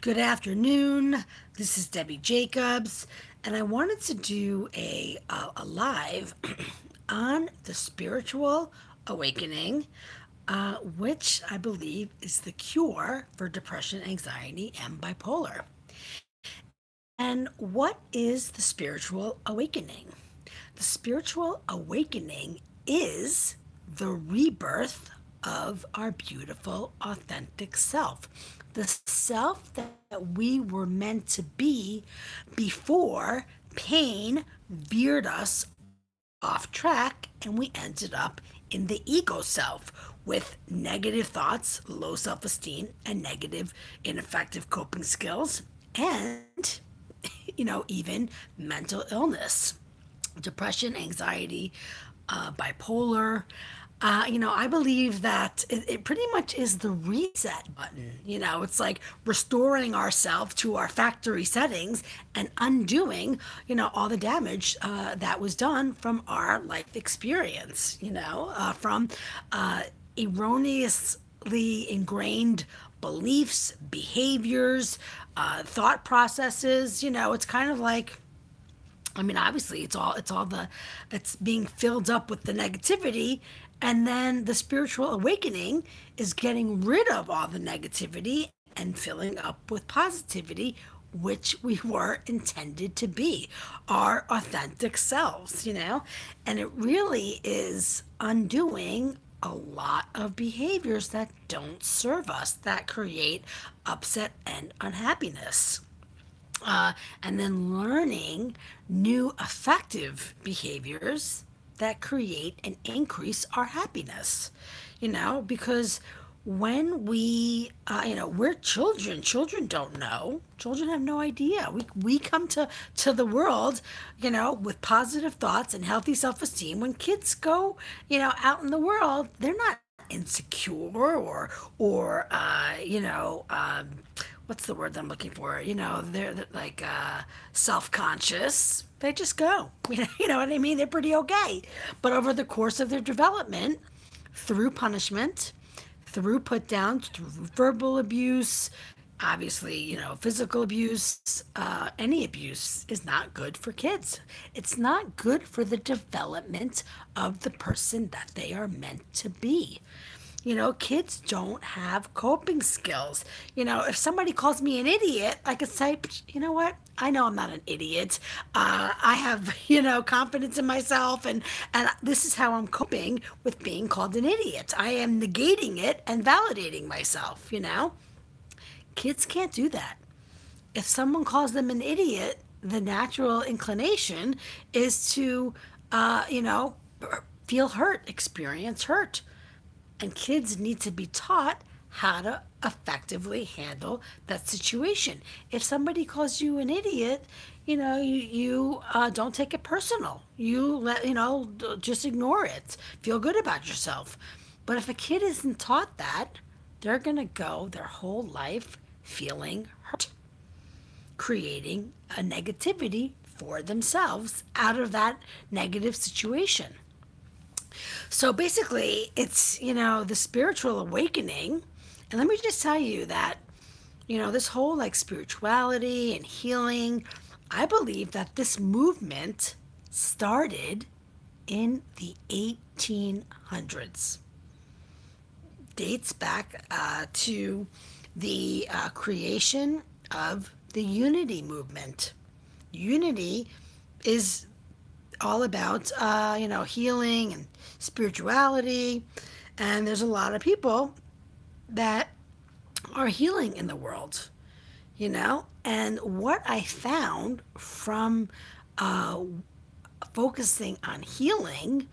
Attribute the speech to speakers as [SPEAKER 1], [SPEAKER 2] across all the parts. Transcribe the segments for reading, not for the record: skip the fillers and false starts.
[SPEAKER 1] Good afternoon. This is Debbie Jacobs, and I wanted to do a live on the spiritual awakening, which I believe is the cure for depression, anxiety, and bipolar. And what is the spiritual awakening? The spiritual awakening is the rebirth of our beautiful, authentic self. The self that we were meant to be before pain veered us off track and we ended up in the ego self with negative thoughts, low self esteem, and negative, ineffective coping skills, and, even mental illness, depression, anxiety, bipolar. I believe that it pretty much is the reset button. It's like restoring ourselves to our factory settings and undoing, all the damage that was done from our life experience, from erroneously ingrained beliefs, behaviors, thought processes. It's kind of like, obviously it's being filled up with the negativity, and then the spiritual awakening is getting rid of all the negativity and filling up with positivity, which we were intended to be, our authentic selves, and it really is undoing a lot of behaviors that don't serve us, that create upset and unhappiness. And then learning new effective behaviors that create and increase our happiness, because when we're children. Children don't know. Children have no idea. We come to the world, with positive thoughts and healthy self-esteem. When kids go, out in the world, they're not insecure or what's the word that I'm looking for? They're like self-conscious. They just go. You know what I mean? They're pretty okay. But over the course of their development, through punishment, through put downs, through verbal abuse, obviously, physical abuse, any abuse is not good for kids. It's not good for the development of the person that they are meant to be. Kids don't have coping skills. If somebody calls me an idiot, I could say, you know what? I know I'm not an idiot. I have, confidence in myself, and this is how I'm coping with being called an idiot. I am negating it and validating myself, Kids can't do that. If someone calls them an idiot, the natural inclination is to, feel hurt, experience hurt. And kids need to be taught how to effectively handle that situation. If somebody calls you an idiot, you don't take it personal. Just ignore it. Feel good about yourself. But if a kid isn't taught that, they're going to go their whole life feeling hurt, creating a negativity for themselves out of that negative situation. So basically, it's, the spiritual awakening. And let me just tell you that, this whole like spirituality and healing, I believe that this movement started in the 1800s. Dates back to the creation of the unity movement. Unity is all about, healing and spirituality. And there's a lot of people that are healing in the world, And what I found from focusing on healing,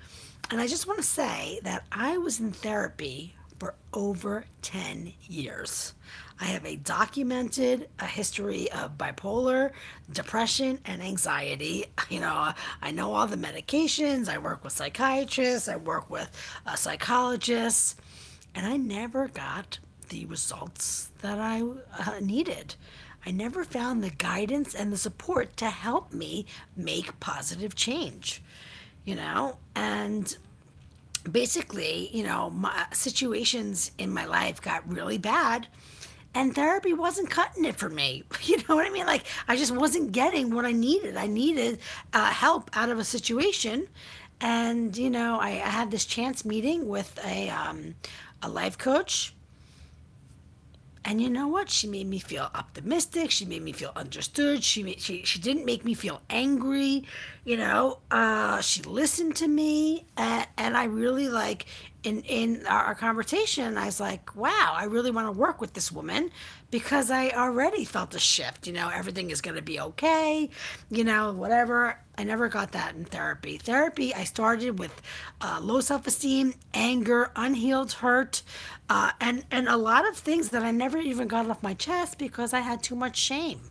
[SPEAKER 1] and I just want to say that I was in therapy for over 10 years. I have a documented history of bipolar, depression, and anxiety. I know all the medications. I work with psychiatrists. I work with psychologists. And I never got the results that I needed. I never found the guidance and the support to help me make positive change, And basically, my situations in my life got really bad. And therapy wasn't cutting it for me. You know what I mean? Like, I just wasn't getting what I needed. I needed help out of a situation. And, I had this chance meeting with a life coach, and you know what? She made me feel optimistic. She made me feel understood. She didn't make me feel angry. She listened to me, and I really like in our conversation. I was like, wow, I really want to work with this woman because I already felt a shift. Everything is going to be okay. Whatever. I never got that in therapy. Therapy, I started with low self esteem, anger, unhealed hurt, and a lot of things that I never even got off my chest because I had too much shame.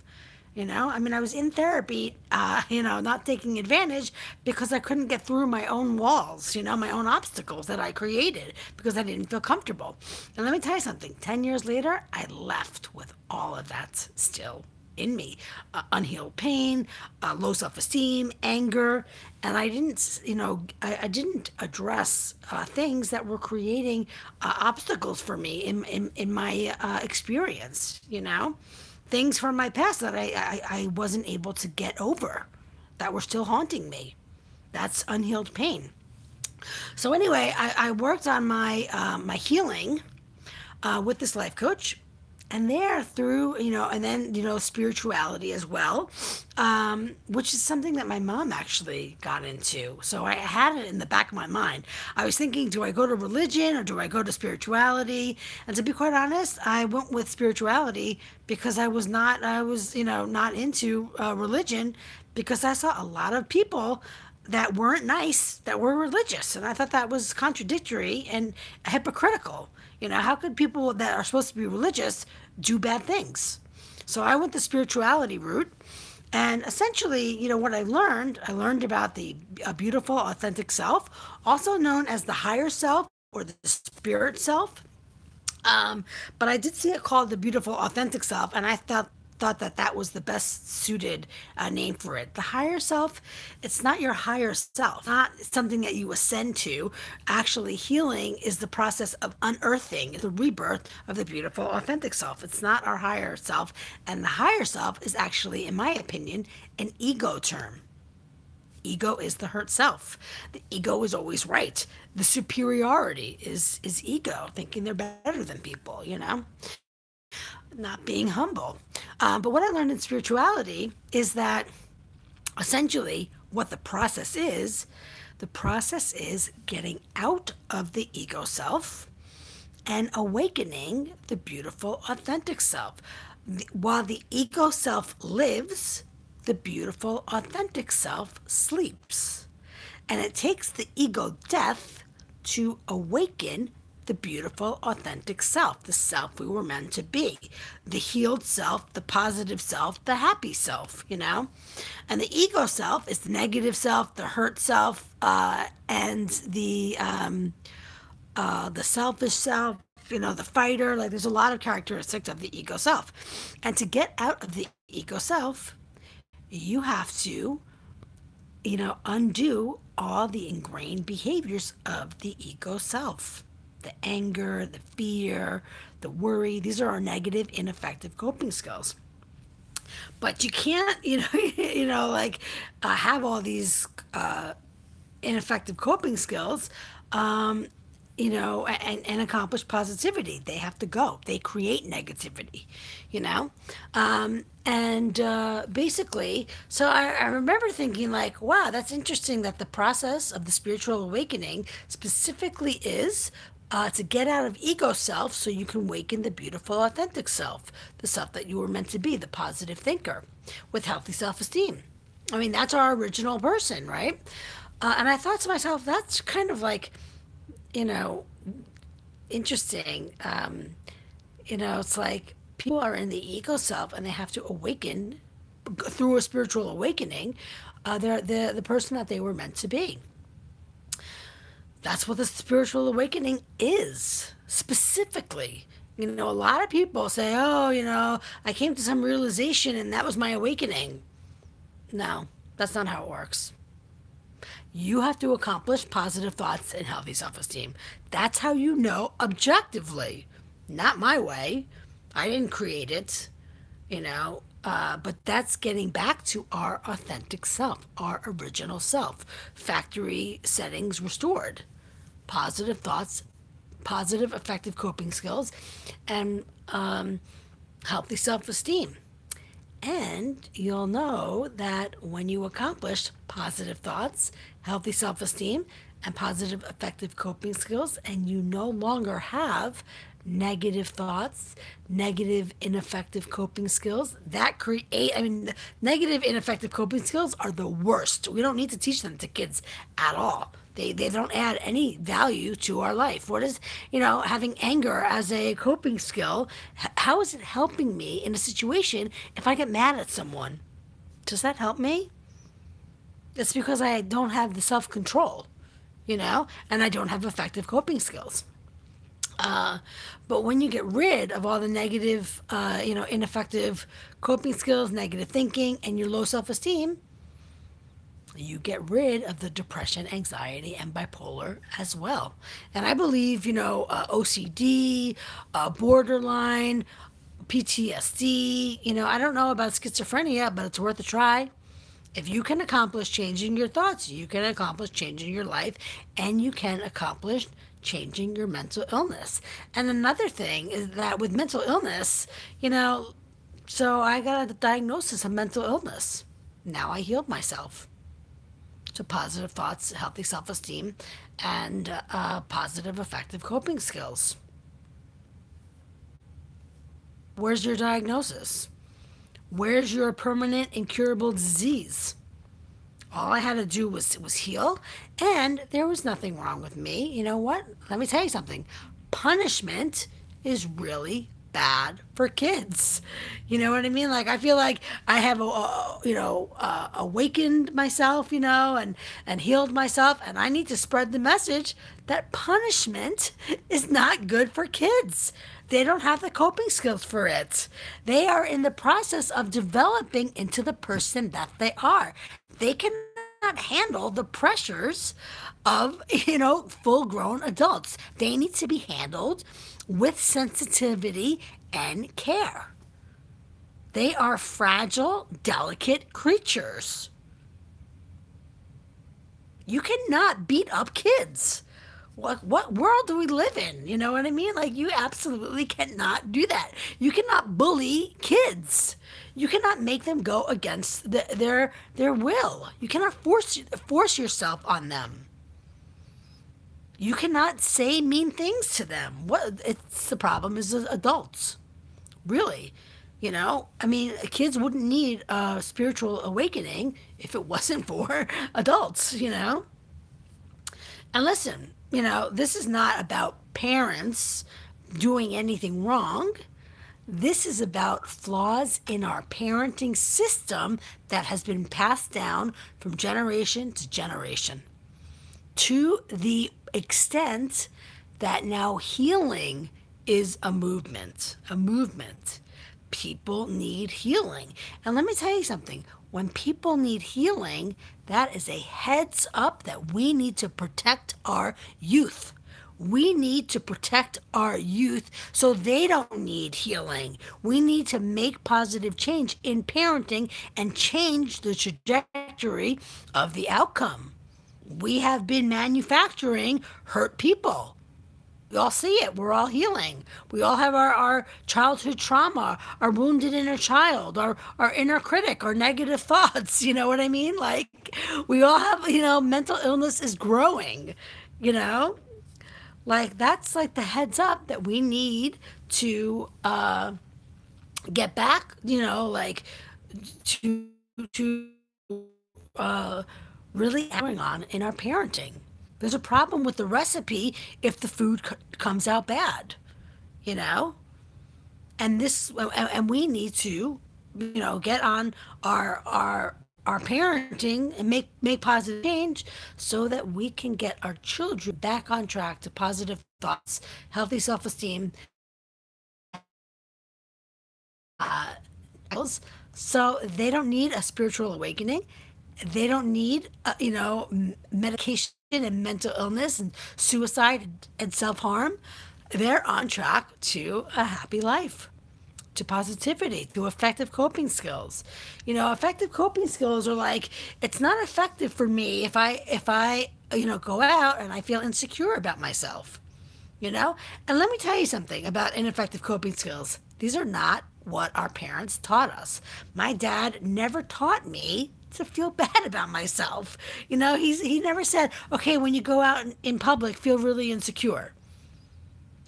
[SPEAKER 1] I was in therapy, not taking advantage because I couldn't get through my own walls, my own obstacles that I created because I didn't feel comfortable. And let me tell you something, 10 years later, I left with all of that still in me, unhealed pain, low self-esteem, anger, and I didn't, I didn't address things that were creating obstacles for me in my experience, things from my past that I wasn't able to get over, that were still haunting me. That's unhealed pain. So anyway, I worked on my healing with this life coach, and there through and then spirituality as well, which is something that my mom actually got into. So I had it in the back of my mind. I was thinking, do I go to religion or do I go to spirituality? And to be quite honest, I went with spirituality because I was not not into religion, because I saw a lot of people that weren't nice that were religious, and I thought that was contradictory and hypocritical. How could people that are supposed to be religious do bad things? So I went the spirituality route, and essentially, what I learned about the beautiful, authentic self, also known as the higher self or the spirit self. But I did see it called the beautiful, authentic self, and I thought that that was the best suited name for it. The higher self, it's not your higher self, not something that you ascend to. Actually, healing is the process of unearthing the rebirth of the beautiful, authentic self. It's not our higher self, and the higher self is actually, in my opinion, an ego term. Ego is the hurt self. The ego is always right. The superiority is ego, thinking they're better than people, not being humble. But what I learned in spirituality is that essentially what the process is getting out of the ego self and awakening the beautiful, authentic self. While the ego self lives, the beautiful, authentic self sleeps. And it takes the ego death to awaken the beautiful, authentic self, the self we were meant to be, the healed self, the positive self, the happy self, And the ego self is the negative self, the hurt self, and the selfish self, the fighter. Like, there's a lot of characteristics of the ego self. And to get out of the ego self, you have to, undo all the ingrained behaviors of the ego self. The anger, the fear, the worry, these are our negative, ineffective coping skills. But you can't, have all these ineffective coping skills, and accomplish positivity. They have to go. They create negativity, basically, so I remember thinking, like, wow, that's interesting that the process of the spiritual awakening specifically is to get out of ego self so you can awaken the beautiful, authentic self, the self that you were meant to be, the positive thinker with healthy self-esteem. I mean, that's our original person, right? And I thought to myself, that's kind of like, interesting. It's like people are in the ego self and they have to awaken through a spiritual awakening. They're the person that they were meant to be. That's what the spiritual awakening is, specifically. A lot of people say, oh, I came to some realization and that was my awakening. No, that's not how it works. You have to accomplish positive thoughts and healthy self-esteem. That's how you know objectively, not my way, I didn't create it, but that's getting back to our authentic self, our original self. Factory settings restored, positive thoughts, positive effective coping skills, and healthy self esteem. And you'll know that when you accomplish positive thoughts, healthy self esteem, and positive effective coping skills, and you no longer have negative thoughts, negative ineffective coping skills, that negative ineffective coping skills are the worst. We don't need to teach them to kids at all. They don't add any value to our life. What is, having anger as a coping skill? How is it helping me in a situation if I get mad at someone? Does that help me? It's because I don't have the self control, and I don't have effective coping skills. But when you get rid of all the negative, ineffective coping skills, negative thinking, and your low self esteem, you get rid of the depression, anxiety, and bipolar as well. And I believe, OCD, borderline, PTSD, I don't know about schizophrenia, but it's worth a try. If you can accomplish changing your thoughts, you can accomplish changing your life, and you can accomplish changing your mental illness. And another thing is that with mental illness, so I got a diagnosis of mental illness. Now I healed myself. So positive thoughts, healthy self-esteem, and positive effective coping skills. Where's your diagnosis? Where's your permanent incurable disease? All I had to do was heal, and there was nothing wrong with me. You know what? Let me tell you something. Punishment is really bad for kids. You know what I mean? Like I feel like I have awakened myself, and healed myself, and I need to spread the message that punishment is not good for kids. They don't have the coping skills for it. They are in the process of developing into the person that they are. They cannot handle the pressures of, full grown adults. They need to be handled with sensitivity and care. They are fragile, delicate creatures. You cannot beat up kids. What world do we live in? You know what I mean? Like, you absolutely cannot do that. You cannot bully kids. You cannot make them go against their will. You cannot force yourself on them. You cannot say mean things to them. It's the problem is adults. Really. Kids wouldn't need a spiritual awakening if it wasn't for adults, And listen, this is not about parents doing anything wrong. This is about flaws in our parenting system that has been passed down from generation to generation, to the extent that now healing is a movement. People need healing. And let me tell you something. When people need healing, that is a heads up that we need to protect our youth. We need to protect our youth so they don't need healing. We need to make positive change in parenting and change the trajectory of the outcome. We have been manufacturing hurt people. We all see it. We're all healing. We all have our childhood trauma, our wounded inner child, our inner critic, our negative thoughts. You know what I mean? Like, we all have, mental illness is growing, Like, that's like the heads up that we need to get back, to really going on in our parenting. There's a problem with the recipe if the food comes out bad, and we need to, get on our parenting and make positive change so that we can get our children back on track to positive thoughts, healthy self-esteem, so they don't need a spiritual awakening. They don't need, medication and mental illness and suicide and self-harm. They're on track to a happy life. to positivity, to effective coping skills. Effective coping skills are like, it's not effective for me if I go out and I feel insecure about myself. And let me tell you something about ineffective coping skills. These are not what our parents taught us. My dad never taught me to feel bad about myself. He never said, okay, when you go out in public, feel really insecure.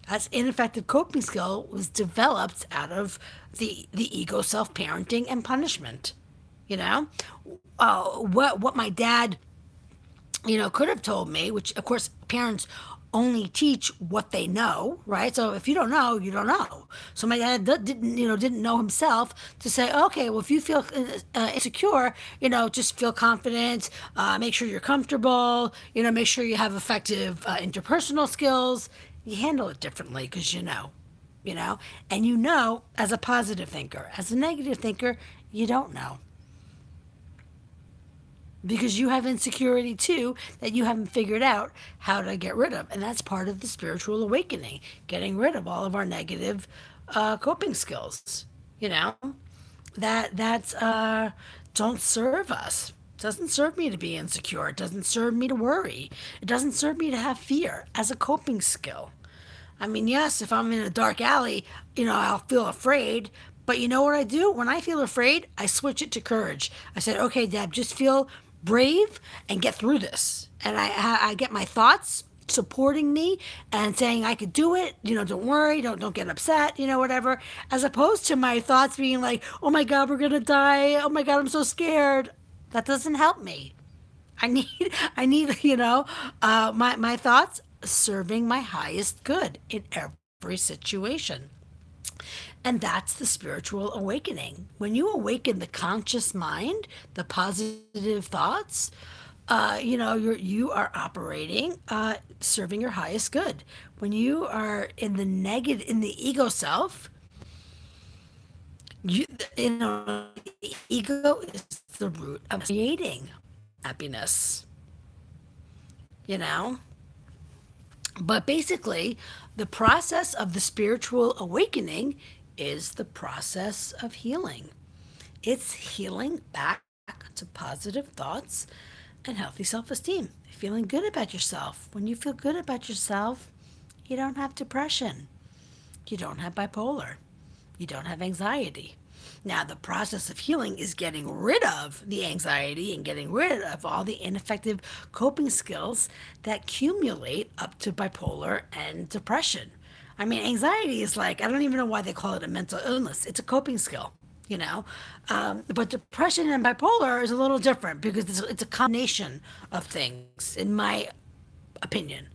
[SPEAKER 1] That's ineffective coping skill was developed out of the ego self-parenting and punishment. You know, what my dad could have told me, which of course parents only teach what they know, right? So if you don't know, you don't know. So my dad didn't know himself to say, okay, well, if you feel insecure, just feel confident, make sure you're comfortable, make sure you have effective interpersonal skills. You handle it differently because and as a positive thinker. As a negative thinker, you don't know, because you have insecurity too that you haven't figured out how to get rid of. And that's part of the spiritual awakening, getting rid of all of our negative coping skills, that don't serve us. It doesn't serve me to be insecure. It doesn't serve me to worry. It doesn't serve me to have fear as a coping skill. I mean, yes, if I'm in a dark alley, I'll feel afraid. But you know what I do? When I feel afraid, I switch it to courage. I said, okay, Deb, just feel brave and get through this. And I get my thoughts supporting me and saying I could do it. Don't worry, don't get upset, whatever. As opposed to my thoughts being like, oh my God, we're gonna die. Oh my God, I'm so scared. That doesn't help me. I need my thoughts serving my highest good in every situation. And that's the spiritual awakening. When you awaken the conscious mind, the positive thoughts, you are operating, serving your highest good. When you are in the negative, in the ego self, the ego is the root of creating happiness. But basically, the process of the spiritual awakening is the process of healing. It's healing back to positive thoughts and healthy self-esteem. Feeling good about yourself. When you feel good about yourself, you don't have depression. You don't have bipolar. You don't have anxiety. Now, the process of healing is getting rid of the anxiety and getting rid of all the ineffective coping skills that accumulate up to bipolar and depression. I mean, anxiety is like, I don't even know why they call it a mental illness. It's a coping skill, But depression and bipolar is a little different because it's a combination of things, in my opinion,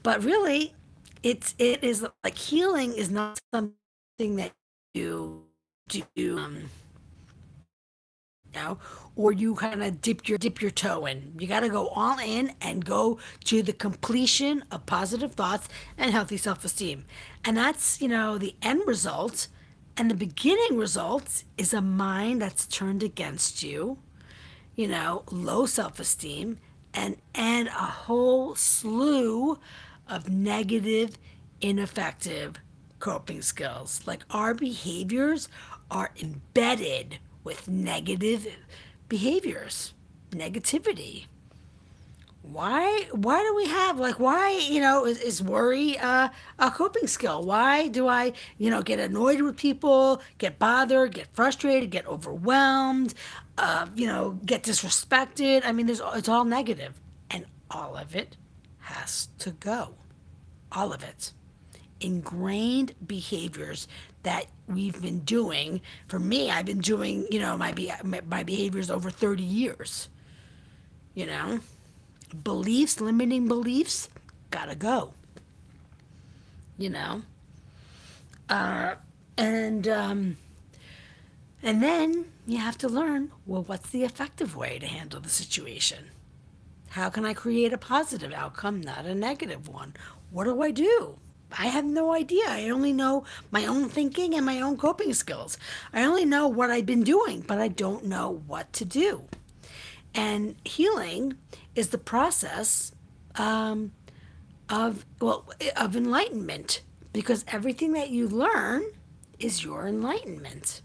[SPEAKER 1] But really, it is like healing is not something that you do, or you kind of dip your toe in. You got to go all in and go to the completion of positive thoughts and healthy self-esteem. And that's, the end result. And the beginning result is a mind that's turned against you, low self-esteem, and a whole slew of negative, ineffective coping skills. Like, our behaviors are embedded with negative behaviors, negativity. Why do we have, why, is worry a coping skill? Why do I, get annoyed with people, get bothered, get frustrated, get overwhelmed, get disrespected? I mean, it's all negative, and all of it has to go. All of it. Ingrained behaviors that we've been doing. For me, I've been doing, my behaviors over 30 years. Beliefs, limiting beliefs, gotta go. And then you have to learn, well, what's the effective way to handle the situation? How can I create a positive outcome, not a negative one? What do I do? I have no idea. I only know my own thinking and my own coping skills. I only know what I've been doing, but I don't know what to do. And healing is the process of enlightenment, because everything that you learn is your enlightenment.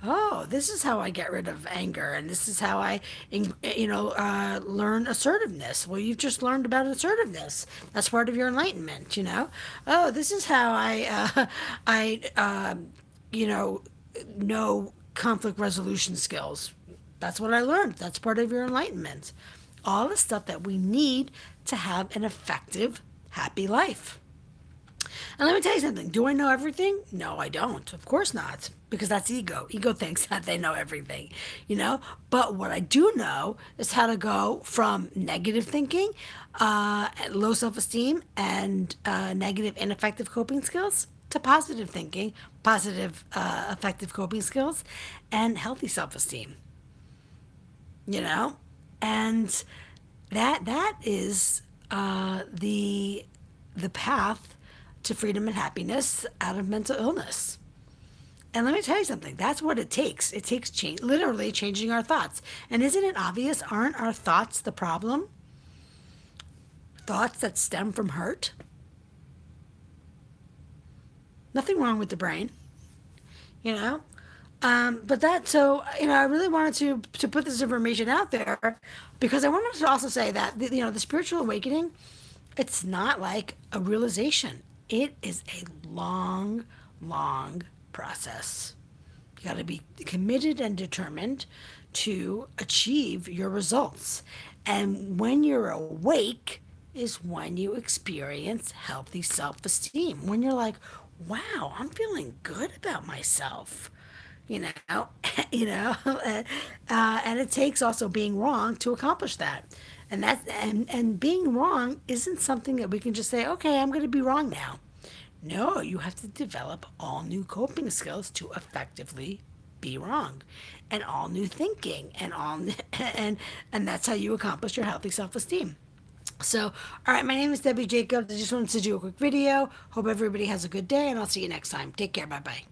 [SPEAKER 1] Oh, this is how I get rid of anger, and this is how I, learn assertiveness. Well, you've just learned about assertiveness. That's part of your enlightenment, you know. Oh, this is how you know conflict resolution skills. That's what I learned. That's part of your enlightenment. All the stuff that we need to have an effective, happy life. And let me tell you something. Do I know everything? No, I don't. Of course not. Because that's ego. Ego thinks that they know everything, you know? But what I do know is how to go from negative thinking, low self esteem, and negative, ineffective coping skills to positive thinking, positive, effective coping skills, and healthy self esteem, you know? And that is the path to freedom and happiness out of mental illness. And let me tell you something, that's what it takes. It takes change, literally changing our thoughts. And isn't it obvious? Aren't our thoughts the problem? Thoughts that stem from hurt? Nothing wrong with the brain, you know? I really wanted to put this information out there because I wanted to also say that, the spiritual awakening, it's not like a realization. It is a long, long process. You got to be committed and determined to achieve your results. And when you're awake is when you experience healthy self-esteem. When you're like, wow, I'm feeling good about myself. You know, and it takes also being wrong to accomplish that. And being wrong isn't something that we can just say, okay, I'm going to be wrong now. No, you have to develop all new coping skills to effectively be wrong, and all new thinking, and that's how you accomplish your healthy self-esteem. So, all right, my name is Debbie Jacobs. I just wanted to do a quick video. Hope everybody has a good day, and I'll see you next time. Take care. Bye bye.